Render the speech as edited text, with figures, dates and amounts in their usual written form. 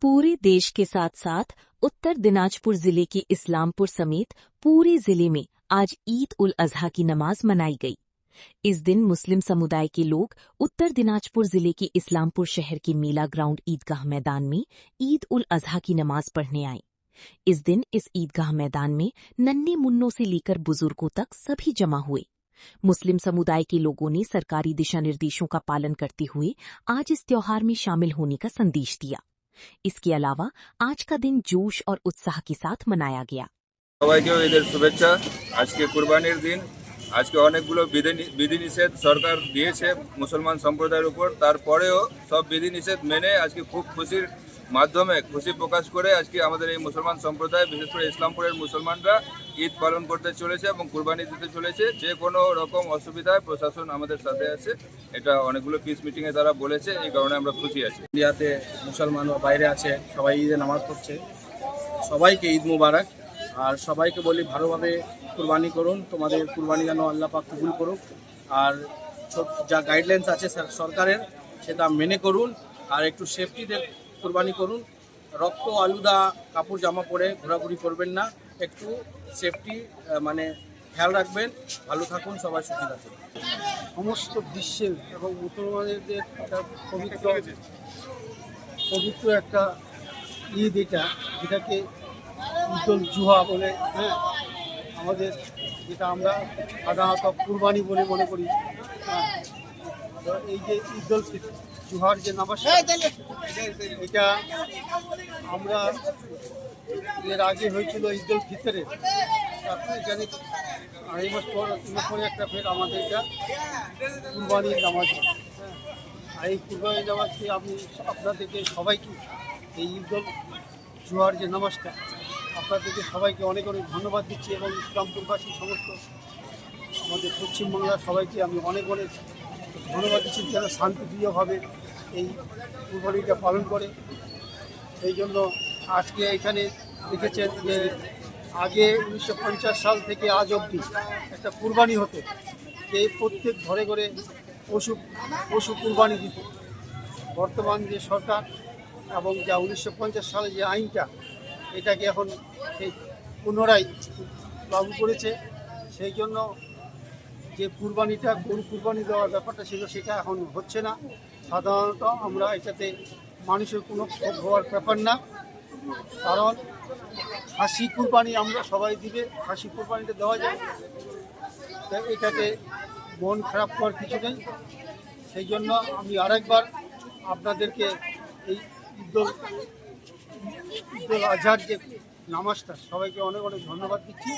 पूरे देश के साथ साथ उत्तर दिनाजपुर जिले के इस्लामपुर समेत पूरे जिले में आज ईद उल अजहा की नमाज मनाई गई। इस दिन मुस्लिम समुदाय के लोग उत्तर दिनाजपुर जिले के इस्लामपुर शहर के मेला ग्राउंड ईदगाह मैदान में ईद उल अजहा की नमाज पढ़ने आए। इस दिन इस ईदगाह मैदान में नन्हे मुन्नों से लेकर बुजुर्गों तक सभी जमा हुए। मुस्लिम समुदाय के लोगों ने सरकारी दिशा निर्देशों का पालन करते हुए आज इस त्योहार में शामिल होने का संदेश दिया। इसके अलावा आज का दिन जोश और उत्साह के साथ मनाया गया। সবাইকে ঈদের শুভেচ্ছা। আজকে কুরবানির দিন। আজকে অনেকগুলো বিধিনিষেধ সরকার দিয়েছে মুসলমান সম্প্রদায়ের উপর, তারপরেও সব বিধিনিষেধ মেনে আজকে খুব খুশির মাধ্যমে খুশি প্রকাশ করে আজকে আমাদের এই মুসলমান সম্প্রদায়, বিশেষ করে ইসলামপুরের মুসলমানরা ঈদ পালন করতে চলেছে এবং কুরবানি দিতে চলেছে। যে কোনো রকম অসুবিধায় প্রশাসন আমাদের সাথে আছে, এটা অনেকগুলো পিস মিটিংয়ে তারা বলেছে, এই কারণে আমরা খুশি আছি। ইন্ডিয়াতে মুসলমান বাইরে আছে, সবাই ঈদে নামাজ পড়ছে, সবাইকে ঈদ মুবারক। আর সবাইকে বলি ভালোভাবে কুরবানি করুন, তোমাদের কুরবানি যেন আল্লাহ পাক কবুল করুক। আর যা গাইডলাইন্স আছে সরকারের সেটা মেনে করুন, আর একটু সেফটিতে কুরবানি করুন। রক্ত আলুদা কাপড় জামা পরে ঘোরাঘুরি করবেন না, একটু সেফটি খেয়াল রাখবেন। ভালো থাকুন, সবাই সুখী থাকুন। সমস্ত বিশ্বের এবং মুসলমানদের একটা পবিত্র একটা ঈদ এটা, যেটাকে ঈদ উল জুহা বলে, আমাদের যেটা আমরা সাধারণত কুরবানি বলে মনে করি। তো এই যে ঈদ উল জুহার যে নামাজটা, এটা আমরা এর আগে হয়েছিল ঈদ উল ফিতরের, এখানে 2.5 মাস পর 3 মাস পরে একটা ফের আমাদের এটা কুরবানির নামাজ। আর এই কুরবানির নামাজকে আমি আপনাদেরকে সবাইকে, এই ঈদ উল জুহার যে নামাজটা, আপনাদেরকে সবাইকে অনেক অনেক ধন্যবাদ দিচ্ছি এবং ইসলামপুরবাসী সমস্ত আমাদের পশ্চিমবাংলার সবাইকে আমি অনেক অনেক ধন্যবাদ দিচ্ছি, যারা শান্তিপ্রিয়ভাবে এই কুরবানিটা পালন করে। সেই জন্য আজকে এখানে দেখেছেন যে আগে 1950 সাল থেকে আজ অবধি একটা কুরবানি হতো, যে প্রত্যেক ঘরে ঘরে পশু কুরবানি দিত। বর্তমান যে সরকার এবং যা 1950 সালে যে আইনটা, এটাকে এখন সেই পুনরায় লাগু করেছে। সেই জন্য যে কুরবানিটা, গরু কুরবানি দেওয়ার ব্যাপারটা ছিল, সেটা এখন হচ্ছে না। সাধারণত আমরা এটাতে মানুষের কোনো ক্ষোভ হওয়ার ব্যাপার না, কারণ খাসি কুরবানি আমরা সবাই দিবে, খাসি কুরবানিটা দেওয়া যায়, এটাতে মন খারাপ করার কিছু নেই। সেই জন্য আমি আরেকবার আপনাদেরকে এই ঈদ উল আজহার যে নামাজটা, সবাইকে অনেক অনেক ধন্যবাদ দিচ্ছি।